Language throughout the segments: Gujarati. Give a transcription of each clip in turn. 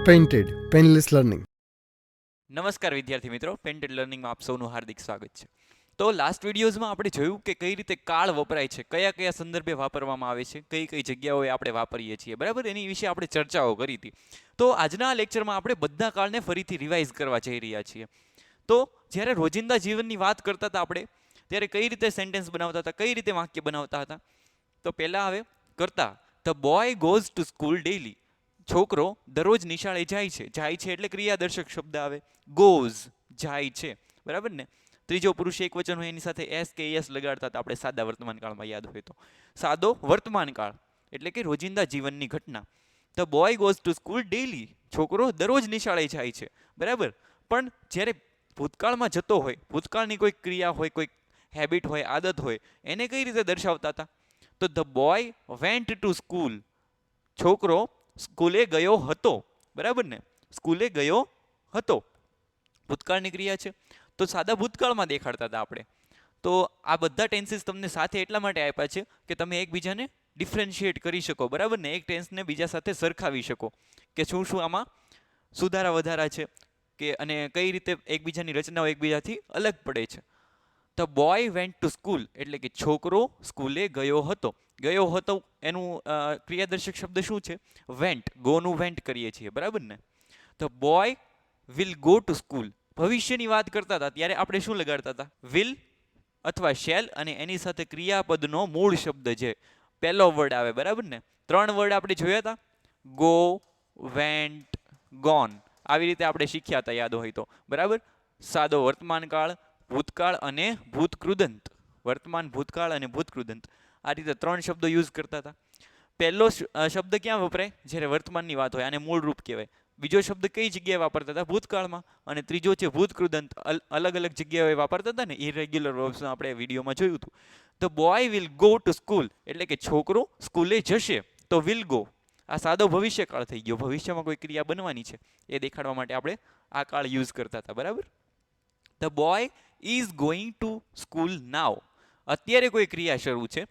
Painted painless learning. નમસ્કાર વિદ્યાર્થી મિત્રો, પેન્ટેડ લર્નિંગમાં આપ સૌનું હાર્દિક સ્વાગત છે. તો લાસ્ટ વિડીયોઝમાં આપણે જોયું કે કઈ રીતે કાળ વપરાય છે, કયા કયા સંદર્ભે વાપરવામાં આવે છે, કઈ કઈ જગ્યાઓએ આપણે વાપરીએ છીએ, બરાબર. એની વિશે આપણે ચર્ચાઓ કરી હતી. તો આજના લેક્ચરમાં આપણે બધા કાળને ફરીથી રિવાઇઝ કરવા જઈ રહ્યા છીએ. તો જ્યારે રોજિંદા જીવનની વાત કરતા હતા આપણે, ત્યારે કઈ રીતે સેન્ટેન્સ બનાવતા હતા, કઈ રીતે વાક્ય બનાવતા હતા. તો પહેલા હવે કરતા, the boy goes to school daily. છોકરો દરરોજ નિશાળે જાય છે. જાય છે એટલે ક્રિયાદર્શક શબ્દ આવે. ગોઝ જાય છે, બરાબર ને. ત્રીજો પુરુષ એક વચન હોય, એની સાથે એસ કે એસ લગાડતા હતા આપણે સાદા વર્તમાન કાળમાં, યાદ હોય તો. સાદો વર્તમાન કાળ એટલે કે રોજિંદા જીવનની ઘટના. The boy goes to school daily. છોકરો દરરોજ નિશાળે જાય છે, બરાબર. પણ જ્યારે ભૂતકાળમાં જતો હોય, ભૂતકાળની કોઈ ક્રિયા હોય, કોઈ હેબિટ હોય, આદત હોય, એને કઈ રીતે દર્શાવતા હતા? તો the boy went to school. છોકરો સ્કૂલે ગયો હતો, બરાબર ને. સ્કૂલે ગયો હતો, ભૂતકાળની ક્રિયા છે, તો સાદા ભૂતકાળમાં દેખાડતા હતા આપણે. તો આ બધા ટેન્સીસ તમને સાથે એટલા માટે આપ્યા છે કે તમે એકબીજાને ડિફરન્શિએટ કરી શકો, બરાબર ને. એક ટેન્સને બીજા સાથે સરખાવી શકો કે શું શું આમાં સુધારા વધારા છે, કે અને કઈ રીતે એકબીજાની રચનાઓ એકબીજાથી અલગ પડે છે. The boy went to school એટલે કે છોકરો સ્કૂલે ગયો હતો. ગયો હતો એનું ક્રિયાદર્શક શબ્દ શું છે? વેન્ટ. ગોનું વેન્ટ કરીએ છીએ, બરાબર ને. The boy will go to school. ભવિષ્યની વાત કરતા હતા ત્યારે આપણે શું લગાડતા હતા? વિલ અથવા શેલ, અને એની સાથે ક્રિયાપદનો મૂળ શબ્દ છે, પહેલો વર્ડ આવે, બરાબર ને. 3 વર્ડ આપણે જોયા હતા, ગો, વેન્ટ, ગોન. આવી રીતે આપણે શીખ્યા હતા, યાદ હોય તો, બરાબર. સાદો વર્તમાન કાળ, ભૂતકાળ અને ભૂતકૃદંત. વર્તમાન, ભૂતકાળ અને ભૂતકૃદંત. આ રીતે 3 શબ્દો યુઝ કરતા હતા. પહેલો શબ્દ ક્યાં વપરાય? જ્યારે વર્તમાનની વાત હોય, આને મૂળ રૂપ કહેવાય. બીજો શબ્દ કઈ જગ્યાએ વાપરતા હતા? ભૂતકાળમાં. અને ત્રીજો છે ભૂતકૃદંત, અલગ અલગ જગ્યાએ વાપરતા હતા ને, ઇરેગ્યુલર વર્બ્સ આપણે વિડીયોમાં જોયું હતું. The boy will go to school એટલે કે છોકરો સ્કૂલે જશે, તો વિલ ગો. આ સાદો ભવિષ્યકાળ થઈ ગયો. ભવિષ્યમાં કોઈ ક્રિયા બનવાની છે એ દેખાડવા માટે આપણે આ કાળ યુઝ કરતા હતા, બરાબર. The boy is going to school now. અત્યારે કોઈ ક્રિયા શરૂ છે,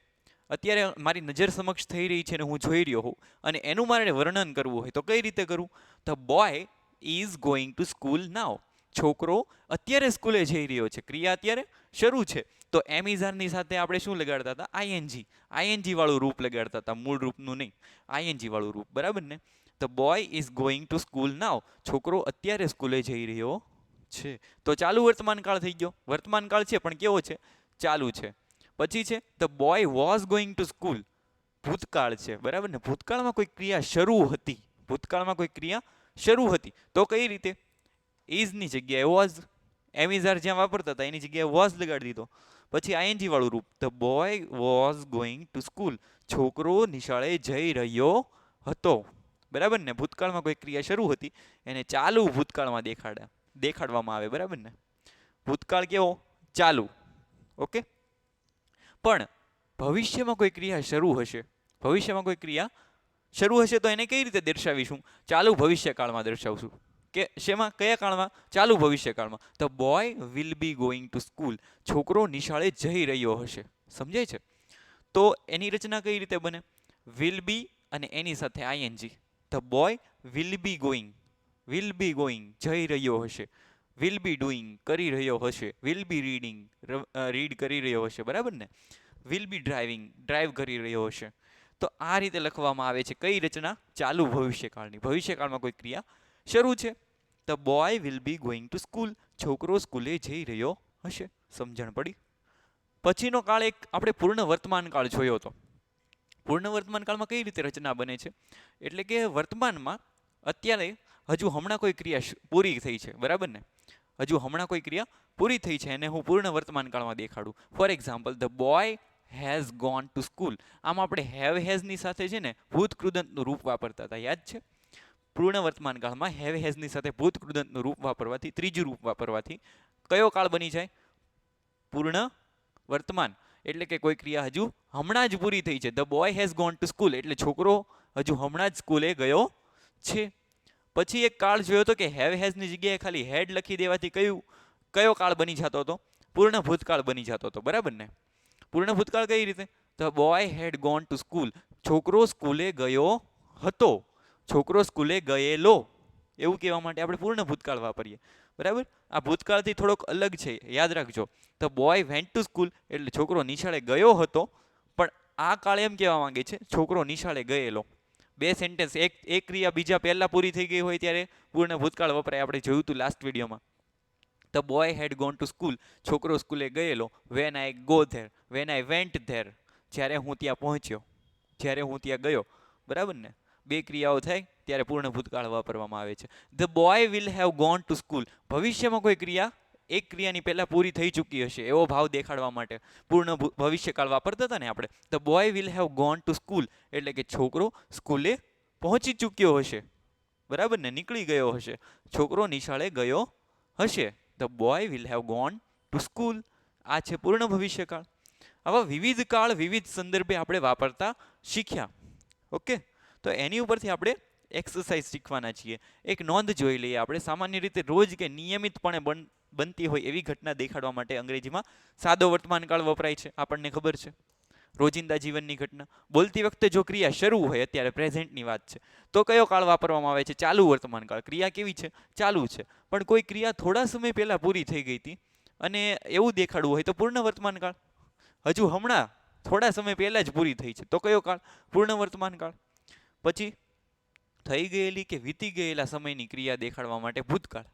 અત્યારે મારી નજર સમક્ષ થઈ રહી છે ને હું જોઈ રહ્યો હોઉં, અને એનું મારે વર્ણન કરવું હોય તો કઈ રીતે કરું? The boy is going to school now. છોકરો અત્યારે સ્કૂલે જઈ રહ્યો છે, ક્રિયા અત્યારે શરૂ છે, તો એમિઝારની સાથે આપણે શું લગાડતા હતા? આઈએનજી. આઈએનજી વાળું રૂપ લગાડતા હતા, મૂળ રૂપનું નહીં, આઈએનજી વાળું રૂપ, બરાબર ને. The boy is going to school now. છોકરો અત્યારે સ્કૂલે જઈ રહ્યો છે. તો ચાલુ વર્તમાન કાળ થઈ ગયો. વર્તમાન કાળ છે પણ કેવો છે? ચાલુ છે. પછી છે the boy was going to school. ભૂતકાળ છે, બરાબર ને. ભૂતકાળમાં કોઈ ક્રિયા શરૂ હતી, ભૂતકાળમાં કોઈ ક્રિયા શરૂ હતી, તો કઈ રીતે? ઇઝની જગ્યાએ વોઝ. એમિઝાર જ્યાં વાપરતા હતા એની જગ્યાએ વોઝ લગાડી દીધો. પછી આઈએનજી વાળું રૂપ, the boy was going to school. છોકરો નિશાળે જઈ રહ્યો હતો, બરાબર ને. ભૂતકાળમાં કોઈ ક્રિયા શરૂ હતી, એને ચાલુ ભૂતકાળમાં દેખાડવામાં આવે, બરાબર ને. ભૂતકાળ કેવો? ચાલુ, ઓકે. પણ ભવિષ્યમાં કોઈ ક્રિયા શરૂ હશે, ભવિષ્યમાં કોઈ ક્રિયા શરૂ હશે તો એને કઈ રીતે દર્શાવીશું? ચાલુ ભવિષ્યકાળમાં દર્શાવશું. કે શેમાં? કયા કાળમાં? ચાલુ ભવિષ્યકાળમાં. The boy will be going to school. છોકરો નિશાળે જઈ રહ્યો હશે. સમજાય છે? તો એની રચના કઈ રીતે બને? વિલ બી અને એની સાથે ING. The boy will be going. Will be going, જઈ રહ્યો હશે. વિલ બી ડુઈંગ, કરી રહ્યો હશે. વિલ બી રીડિંગ, રીડ કરી રહ્યો હશે, બરાબર ને. વિલ બી ડ્રાઇવિંગ, ડ્રાઈવ કરી રહ્યો હશે. તો આ રીતે લખવામાં આવે છે. કઈ રચના? ચાલુ ભવિષ્યકાળની. ભવિષ્યકાળમાં કોઈ ક્રિયા શરૂ છે. The boy will be going to school. છોકરો સ્કૂલે જઈ રહ્યો હશે. સમજણ પડી? પછીનો કાળ એક આપણે પૂર્ણ વર્તમાન કાળ જોયો હતો. પૂર્ણ વર્તમાન કાળમાં કઈ રીતે રચના બને છે? એટલે કે વર્તમાનમાં અત્યારે હજુ હમણાં કોઈ ક્રિયા પૂરી થઈ છે, બરાબર ને. હજુ હમણાં કોઈ ક્રિયા પૂરી થઈ છે એને હું પૂર્ણ વર્તમાન કાળમાં દેખાડું. For example, the boy has gone to school. આમ આપણે હેવ હેઝની સાથે છે ને ભૂતકૃદંતનું રૂપ વાપરતા હતા, યાદ છે? પૂર્ણ વર્તમાન કાળમાં હેવ હેઝની સાથે ભૂતકૃદંતનું રૂપ વાપરવાથી, ત્રીજું રૂપ વાપરવાથી કયો કાળ બની જાય? પૂર્ણ વર્તમાન. એટલે કે કોઈ ક્રિયા હજુ હમણાં જ પૂરી થઈ છે. The boy has gone to school એટલે છોકરો હજુ હમણાં જ સ્કૂલે ગયો છે. પછી એક કાળ જોયો હતો કે હેવ હેઝની જગ્યાએ ખાલી હેડ લખી દેવાથી કયો કાળ બની જતો હતો? પૂર્ણ ભૂતકાળ બની જતો હતો, બરાબર ને. પૂર્ણ ભૂતકાળ કઈ રીતે? The boy had gone to school. છોકરો સ્કૂલે ગયો હતો. છોકરો સ્કૂલે ગયેલો. એવું કહેવા માટે આપણે પૂર્ણ ભૂતકાળ વાપરીએ, બરાબર. આ ભૂતકાળથી થોડોક અલગ છે, યાદ રાખજો. The boy went to school એટલે છોકરો નિશાળે ગયો હતો, પણ આ કાળ એમ કહેવા માંગે છે છોકરો નિશાળે ગયેલો. બે સેન્ટેન્સ, એક ક્રિયા બીજા પહેલા પૂરી થઈ ગઈ હોય ત્યારે પૂર્ણ ભૂતકાળ વપરાય. આપણે જોયું હતું લાસ્ટ વિડીયોમાં. The boy had gone to school, છોકરો સ્કૂલે ગયેલો. When I go there, when I went there, જ્યારે હું ત્યાં પહોંચ્યો, જ્યારે હું ત્યાં ગયો, બરાબર ને. બે ક્રિયાઓ થાય ત્યારે પૂર્ણ ભૂતકાળ વાપરવામાં આવે છે. The boy will have gone to school, ભવિષ્યમાં કોઈ ક્રિયા એક ક્રિયાની પહેલા પૂરી થઈ ચૂકી હશે એવો ભાવ દેખાડવા માટે પૂર્ણ ભવિષ્યકાળ વાપરતા હતા ને આપણે. The boy will have gone to school એટલે કે છોકરો સ્કૂલે પહોંચી ચૂક્યો હશે, બરાબર ને, નીકળી ગયો હશે, છોકરો નિશાળે ગયો હશે. The boy will have gone to school, આ છે પૂર્ણ ભવિષ્યકાળ. આવા વિવિધ કાળ વિવિધ સંદર્ભે આપણે વાપરતા શીખ્યા. ઓકે, તો એની ઉપરથી આપણે એક્સરસાઇઝ શીખવાના છીએ. એક નોંધ જોઈ લઈએ આપણે. સામાન્ય રીતે રોજ કે નિયમિતપણે બનતી હોય એવી ઘટના દેખાડવા માટે અંગ્રેજીમાં સાદો વર્તમાનકાળ વપરાય છે, આપણને ખબર છે. રોજિંદા જીવનની ઘટના બોલતી વખતે જો ક્રિયા શરૂ હોય, અત્યારે પ્રેઝન્ટની વાત છે, તો કયો કાળ વાપરવામાં આવે છે? ચાલુ વર્તમાનકાળ. ક્રિયા કેવી છે? ચાલુ છે. પણ કોઈ ક્રિયા થોડા સમય પહેલા પૂરી થઈ ગઈ હતી અને એવું દેખાડવું હોય તો પૂર્ણ વર્તમાનકાળ. હજુ હમણાં થોડા સમય પહેલા જ પૂરી થઈ છે, તો કયો કાળ? પૂર્ણ વર્તમાનકાળ. પછી થઈ ગયેલી કે વીતી ગયેલા સમયની ક્રિયા દેખાડવા માટે ભૂતકાળ.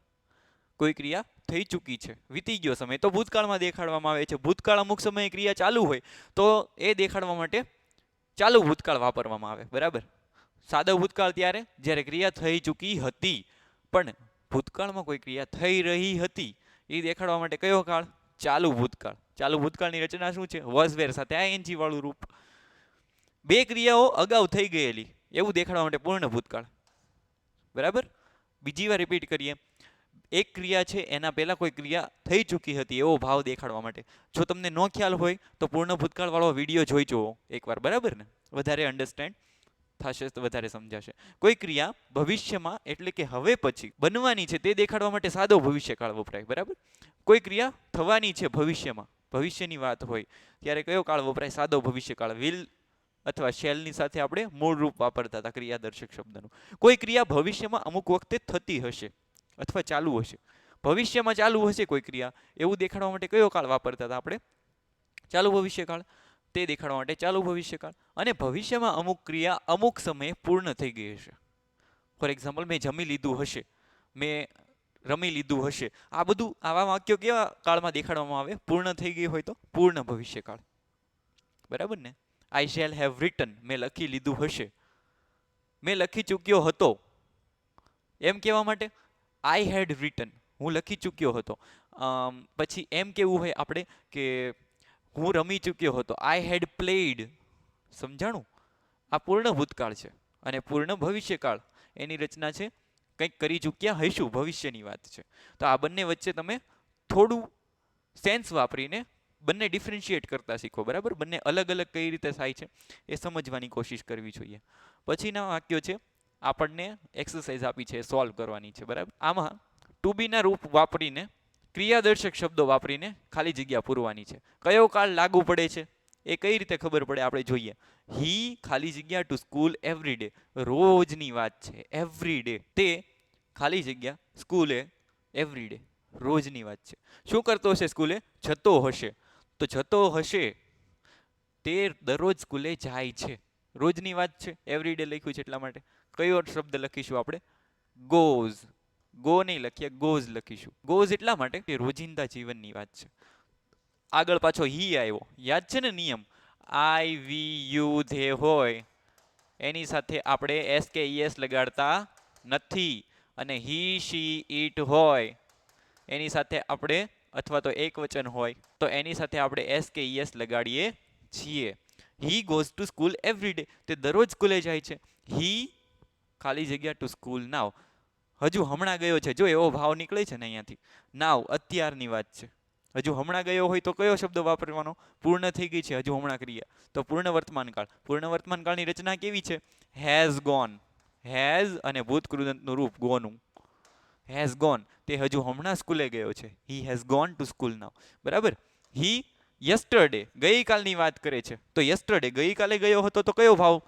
કોઈ ક્રિયા થઈ ચૂકી છે, વીતી ગયો સમય, તો ભૂતકાળમાં દેખાડવામાં આવે છે. ભૂતકાળ અમુક સમયે ક્રિયા ચાલુ હોય તો એ દેખાડવા માટે ચાલુ ભૂતકાળ વાપરવામાં આવે, બરાબર. સાદો ભૂતકાળ ત્યારે જ્યારે ક્રિયા થઈ ચૂકી હતી, પણ ભૂતકાળમાં કોઈ ક્રિયા થઈ રહી હતી એ દેખાડવા માટે કયો કાળ? ચાલુ ભૂતકાળ. ચાલુ ભૂતકાળની રચના શું છે? વોઝ વેર સાથે આઈએનજી વાળું રૂપ. બે ક્રિયાઓ અગાઉ થઈ ગયેલી એવું દેખાડવા માટે પૂર્ણ ભૂતકાળ, બરાબર. બીજી વાર રિપીટ કરીએ. એક ક્રિયા છે એના પહેલા કોઈ ક્રિયા થઈ ચૂકી હતી એવો ભાવ દેખાડવા માટે. જો તમને નો ખ્યાલ હોય તો પૂર્ણ ભૂતકાળ વાળો વિડીયો જોઈ જુઓ એકવાર, બરાબર ને, વધારે અન્ડરસ્ટેન્ડ થશે, તો વધારે સમજાશે. કોઈ ક્રિયા ભવિષ્યમાં એટલે કે હવે પછી બનવાની છે તે દેખાડવા માટે સાદો ભવિષ્યકાળ વપરાય, બરાબર. કોઈ ક્રિયા થવાની છે ભવિષ્યમાં, ભવિષ્યની વાત હોય ત્યારે કયો કાળ વપરાય? સાદો ભવિષ્યકાળ. વિલ અથવા શેલની સાથે આપણે મૂળ રૂપ વાપરતા હતા ક્રિયાદર્શક શબ્દનું. કોઈ ક્રિયા ભવિષ્યમાં અમુક વખતે થતી હશે અથવા ચાલુ હશે, ભવિષ્યમાં ચાલુ હશે કોઈ ક્રિયા, એવું દેખાડવા માટે કયો કાળ વાપરતા હતા આપણે? ચાલુ ભવિષ્યકાળ. તે દેખાડવા માટે ચાલુ ભવિષ્યકાળ. અને ભવિષ્યમાં અમુક ક્રિયા અમુક સમયે પૂર્ણ થઈ ગઈ હશે. ફોર એક્ઝામ્પલ, મેં જમી લીધું હશે, મેં રમી લીધું હશે. આ બધું આવા વાક્યો કેવા કાળમાં દેખાડવામાં આવે? પૂર્ણ થઈ ગઈ હોય તો પૂર્ણ ભવિષ્યકાળ, બરાબર ને. આઈ શેલ હેવ રિટન, મેં લખી લીધું હશે. મેં લખી ચૂક્યો હતો એમ કહેવા માટે આઈ હેડ રિટન, હું લખી ચૂક્યો હતો. પછી એમ કેવું હોય આપણે કે હું રમી ચૂક્યો હતો, આઈ હેડ પ્લેડ. સમજાણું? આ પૂર્ણ ભૂતકાળ છે. અને પૂર્ણ ભવિષ્યકાળ એની રચના છે કંઈક કરી ચૂક્યા હઈશું, ભવિષ્યની વાત છે. તો આ બંને વચ્ચે તમે થોડું સેન્સ વાપરીને બંને ડિફરન્શિએટ કરતા શીખો, બરાબર. બંને અલગ અલગ કઈ રીતે થાય છે એ સમજવાની કોશિશ કરવી જોઈએ. પછીના વાક્યો છે, આપણને એક્સરસાઇઝ આપી છે, સોલ્વ કરવાની છે, બરાબર. આમાં ટુ બીના રૂપ વાપરીને ક્રિયાદર્શક શબ્દો વાપરીને ખાલી જગ્યા પૂરવાની છે. કયો કાળ લાગુ પડે છે એ કઈ રીતે ખબર પડે આપણે જોઈએ. હી ખાલી જગ્યા ટુ સ્કૂલ એવરી ડે, રોજની વાત છે, એવરી ડે. તે ખાલી જગ્યા સ્કૂલે એવરી ડે, રોજની વાત છે. શું કરતો હશે? સ્કૂલે જતો હશે. તો જતો હશે તે દરરોજ સ્કૂલે જાય છે, રોજની વાત છે, એવરી ડે લખ્યું છે એટલા માટે. કયો શબ્દ લખીશું આપણે? ગોઝ. ગો નહીં લખીએ, ગોઝ લખીશું. ગોઝ એટલા માટે કે રોજિંદા જીવનની વાત છે. આગળ પાછો હી આવ્યો, યાદ છે ને નિયમ? આઈ વી યુ ધે હોય એની સાથે આપણે એસ કે ઈએસ લગાડતા નથી. અને હી શી ઈટ હોય એની સાથે આપણે, અથવા તો એક વચન હોય તો એની સાથે આપણે એસ કે ઈએસ લગાડીએ છીએ. He goes to school every day, તે દરરોજ સ્કૂલે જાય છે. હી ખાલી જગ્યા ટુ સ્કૂલ નાવ, હજુ હમણાં ગયો છે. જો એવો ભાવ નીકળે છે ને અહીંયાથી. નાવ અત્યારની વાત છે, હજુ હમણાં ગયો હોય તો કયો શબ્દ વાપરવાનો? પૂર્ણ થઈ ગઈ છે હજુ હમણાં ક્રિયા, તો પૂર્ણ વર્તમાનકાળ. પૂર્ણ વર્તમાનકાળની રચના કેવી છે? Has gone. હેઝ અને ભૂતકૃદંતનું રૂપ ગોનું. હેઝ ગોન, તે હજુ હમણાં સ્કૂલે ગયો છે. He has gone to school now, બરાબર. હી યસ્ટરડે, ગઈકાલની વાત કરે છે, તો યસ્ટરડે ગઈકાલે ગયો હતો, તો કયો ભાવ?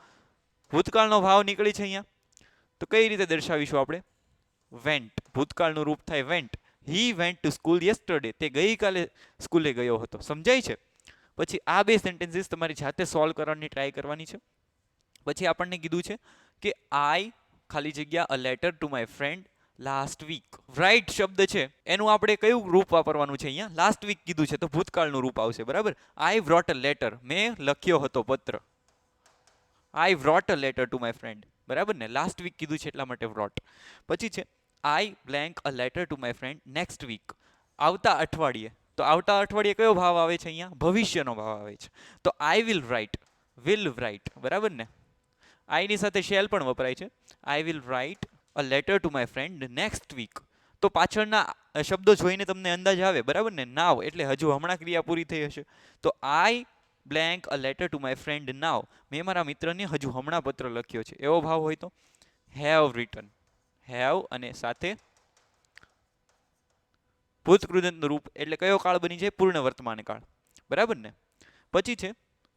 ભૂતકાળનો ભાવ નીકળી છે અહીંયા. તો કઈ રીતે દર્શાવીશું આપણે? વેન્ટ, ભૂતકાળનું રૂપ થાય vent. He went to school yesterday, તે ગઈકાલે સ્કૂલે ગયો હતો. સમજાય છે? પછી આ બે સેન્ટેન્સીસ તમારી જાતે સોલ્વ કરવાની ટ્રાય કરવાની છે. પછી આપણને કીધું છે કે આઈ ખાલી જગ્યા a letter to my friend last week. Write શબ્દ છે એનું આપણે કયું રૂપ વાપરવાનું છે? અહીંયા લાસ્ટ વીક કીધું છે તો ભૂતકાળનું રૂપ આવશે. બરાબર. આઈ વ્રોટ અ લેટર, મેં લખ્યો હતો પત્ર. I wrote a letter to my friend. બરાબર ને? લાસ્ટ વીક કીધું છે એટલા માટે વ્રોટ. પછી છે I blank a letter to my friend next week, આવતા અઠવાડિયે. તો આવતા અઠવાડિયે કયો ભાવ આવે છે? અહીંયા ભવિષ્યનો ભાવ આવે છે. તો I will write, will write. બરાબર ને? આઈની સાથે શેલ પણ વપરાય છે. I will write a letter to my friend next week. તો પાછળના શબ્દો જોઈને તમને અંદાજ આવે. બરાબર ને? નાવ એટલે હજુ હમણાં ક્રિયા પૂરી થઈ હશે. તો I blank a letter to my friend now, મેં મારા મિત્રને હજુ હમણાં પત્ર લખ્યો છે. એવો ભાવ હોય તો હેવ રિટન, હેવ અને સાથે ભૂતકૃદંતનું રૂપ એટલે કયો કાળ બની જાય? પૂર્ણ વર્તમાન કાળ. બરાબર ને? પછી છે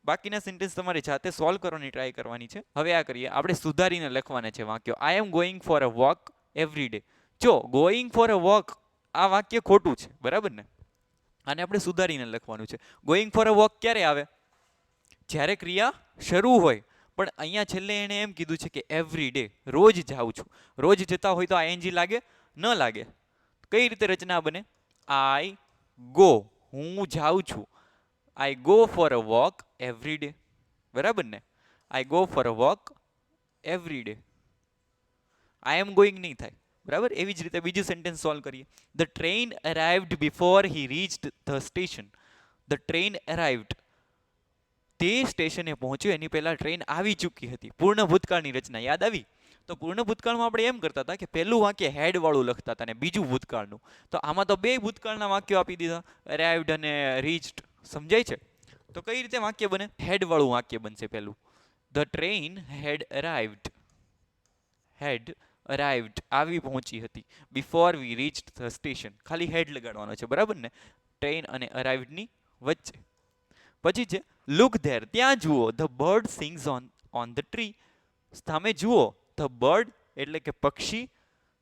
બાકીના સેન્ટેન્સ તમારે જાતે સોલ્વ કરવાની ટ્રાય કરવાની છે. હવે આ કરીએ, આપણે સુધારીને લખવાના છે વાક્યો. I am going for a walk every day. જો ગોઈંગ ફોર અ વોક આ વાક્ય ખોટું છે. બરાબર ને? આને આપણે સુધારીને લખવાનું છે. ગોઈંગ ફોર અ વોક ક્યારે આવે? જ્યારે ક્રિયા શરૂ હોય. પણ અહીંયા છેલ્લે એણે એમ કીધું છે કે એવરી ડે, રોજ જાઉં છું. રોજ જતા હોય તો આઈએનજી લાગે? ન લાગે. કઈ રીતે રચના બને? આઈ ગો, હું જાઉં છું. I go for a walk every day. બરાબર ને? I go for a walk every day. I am going નહીં થાય. બરાબર. એવી જ રીતે બીજું સેન્ટેન્સ સોલ્વ કરીએ. The train arrived before he reached the station. The train arrived, તે સ્ટેશને પહોંચ્યો એની પહેલા ટ્રેન આવી ચૂકી હતી. પૂર્ણ ભૂતકાળની રચના યાદ આવી? તો પૂર્ણ ભૂતકાળમાં આપણે એમ કરતા હતા કે પહેલું વાક્ય હેડ વાળું લખતા હતા ને બીજું ભૂતકાળનું. તો આમાં તો બે ભૂતકાળના વાક્યો આપી દીધા, અરાઇવ્ડ અને રીચ્ડ. સમજાય છે? તો કઈ રીતે વાક્ય બને? હેડ વાળું વાક્ય બનશે પહેલું. ધ ટ્રેન હેડ અરાઇવ્ડ, હેડ અરાઇવ્ડ આવી પહોંચી હતી. Before we reached the station, ખાલી હેડ લગાડવાનો છે. બરાબર ને? ટ્રેન અને અરાઇવ્ડની વચ્ચે. પછી છે લુક ધેર, ત્યાં જુઓ. The bird sings on the tree. સામે જુઓ. ધ બર્ડ એટલે કે પક્ષી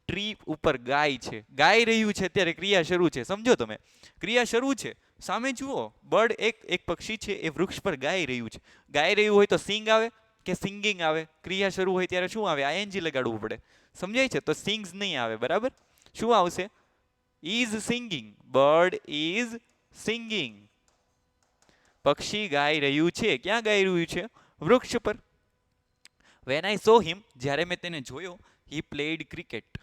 ટ્રી ઉપર ગાય છે. ગાઈ રહ્યું છે. અત્યારે ક્રિયા શરૂ છે. સમજો તમે? ક્રિયા શરૂ છે. સામે જુઓ. બર્ડ એક પક્ષી છે એ વૃક્ષ પર ગાઈ રહ્યું છે. ગાઈ રહ્યું હોય તો સિંગ આવે કે સિંગિંગ આવે? ક્રિયા શરૂ હોય ત્યારે શું આવે? આઈએનજી લગાડવું પડે. સમજાય છે? તો સિંગ્સ નહીં આવે. બરાબર. શું આવશે? Is singing. Bird is singing. પક્ષી ગાઈ રહ્યું છે. ક્યાં ગાઈ રહ્યું છે? વૃક્ષ પર. વેન આઈ સો હિમ, જ્યારે મેં તેને જોયો. હી પ્લેડ ક્રિકેટ,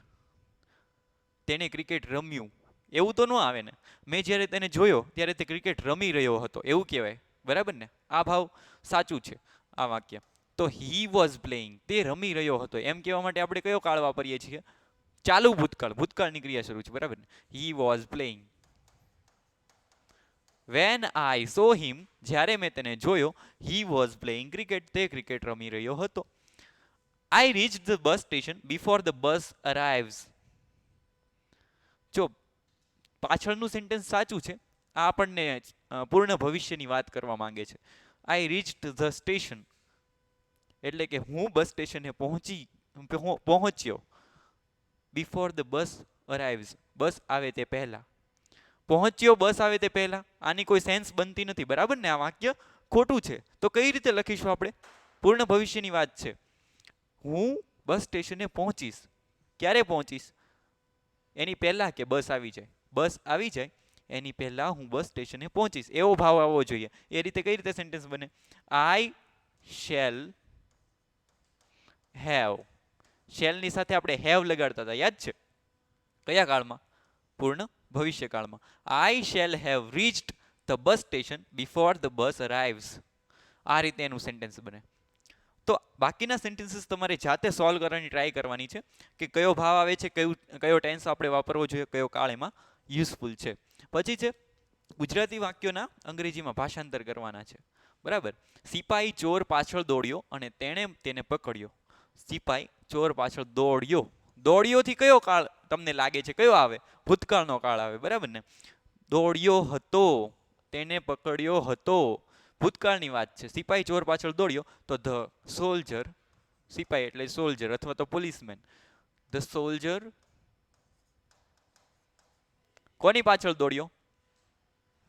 તેને ક્રિકેટ રમ્યું. એવું તો ન આવે ને? મેં જ્યારે તેને જોયો ત્યારે તે ક્રિકેટ રમી રહ્યો હતો એવું કહેવાય. બરાબર ને? આ ભાવ સાચું છે આ વાક્ય. તો હી વોઝ પ્લેઇંગ, તે રમી રહ્યો હતો એમ કહેવા માટે આપણે કયો કાળ વાપરીએ છીએ? ચાલુ ભૂતકાળ, ભૂતકાળની ક્રિયા શરૂ છે. બરાબર ને? He was playing. When I saw him, જ્યારે મેં તેને જોયો. હી વોઝ પ્લેઇંગ ક્રિકેટ, તે ક્રિકેટ રમી રહ્યો હતો. I reached the bus station before the bus arrives. જો પાછળનું સેન્ટેન્સ સાચું છે. આ આપણને પૂર્ણ ભવિષ્યની વાત કરવા માંગે છે. આઈ રીચ્ડ ધ સ્ટેશન એટલે કે હું બસ સ્ટેશને પહોંચ્યો. બિફોર ધ બસ અરાઇવ્સ, બસ આવે તે પહેલા. પહોંચ્યો બસ આવે તે પહેલા. આની કોઈ સેન્સ બનતી નથી. બરાબર ને? આ વાક્ય ખોટું છે. તો કઈ રીતે લખીશું આપણે? પૂર્ણ ભવિષ્યની વાત છે. હું બસ સ્ટેશને પહોંચીશ. ક્યારે પહોંચીશ? એની પહેલા કે બસ આવી જાય? બસ આવી જાય એની પહેલા હું બસ સ્ટેશને પહોંચીશ. એવો ભાવ આવવો જોઈએ. એ રીતે કઈ રીતે સેન્ટેન્સ બને? આઈ શેલ હેવ. શેલની સાથે આપણે હેવ લગાડતા હતા. યાદ છે? કયા કાળમાં? પૂર્ણ ભવિષ્યકાળમાં. I shall have reached the bus station before the bus arrives. આ રીતે એનું સેન્ટેન્સ બને. તો બાકીના સેન્ટેન્સીસ તમારે જાતે સોલ્વ કરવાની ટ્રાય કરવાની છે કે કયો ભાવ આવે છે, કયો ટેન્સ આપણે વાપરવો જોઈએ, કયો કાળ એમાં યુઝફુલ છે. પછી છે ગુજરાતી વાક્યોના અંગ્રેજીમાં ભાષાંતર કરવાના છે. બરાબર. સિપાઈ ચોર પાછળ દોડ્યો અને તેણે તેને પકડ્યો. સિપાઈ ચોર પાછળ દોડ્યો. દોડ્યોથી કયો કાળ તમને લાગે છે? કયો આવે? ભૂતકાળનો કાળ આવે. બરાબર ને? દોડ્યો હતો, તેને પકડ્યો હતો. ભૂતકાળની વાત છે. સિપાઈ ચોર પાછળ દોડ્યો તો ધ સોલ્જર, સિપાઈ એટલે સોલ્જર અથવા તો પોલીસમેન. ધ સોલ્જર કોની પાછળ દોડ્યો?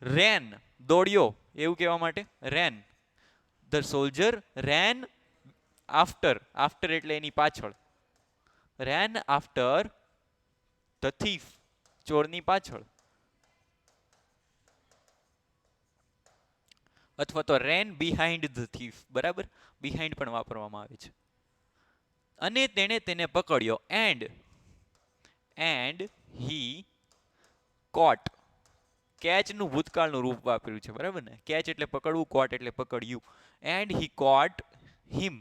રેન, દોડ્યો એવું કહેવા માટે ran. The soldier ran after, after એટલે એની પાછળ, રેન આફ્ટર ધ થીફ, ચોરની પાછળ. અથવા તો રેન બિહાઇન્ડ ધ થીફ, બરાબર, બિહાઇન્ડ પણ વાપરવામાં આવે છે. અને તેણે તેને પકડ્યો એન્ડ હી કોટ, કેચ નું ભૂતકાળનું રૂપ વાપર્યું છે, બરાબર ને? કેચ એટલે પકડવું, કોટ એટલે પકડ્યું. એન્ડ હી કોટ હિમ,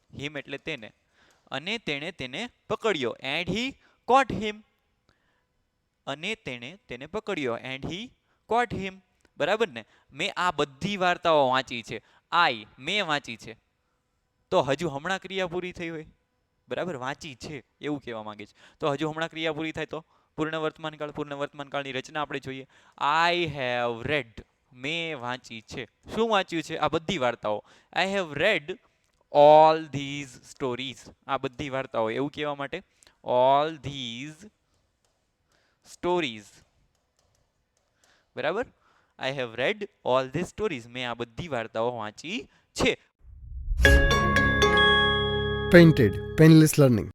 હિમ એટલે તેને, અને તેણે તેને પકડ્યો એન્ડ હી કોટ હિમ, અને તેણે તેને પકડ્યો એન્ડ હી કોટ હિમ, બરાબર ને? મેં આ બધી વાર્તાઓ વાંચી છે, મેં વાંચી છે, તો હજુ હમણાં ક્રિયા પૂરી થઈ હોય, બરાબર, વાંચી છે એવું કહેવા માંગે છે. તો હજુ હમણાં ક્રિયા પૂરી થાય તો પૂર્ણ વર્તમાન કાળ. પૂર્ણ વર્તમાન કાળની રચના આપણે જોઈએ. આઈ હેવ રેડ, મેં વાંચી છે. શું વાંચ્યું છે? આ બધી વાર્તાઓ. I have red all these stories, આ બધી વાર્તાઓ, એવું કહેવા માટે ઓલ ધીઝ સ્ટોરીઝ, બરાબર. I have red all these stories, મેં આ બધી વાર્તાઓ વાંચી છે. Painted, Painless Learning.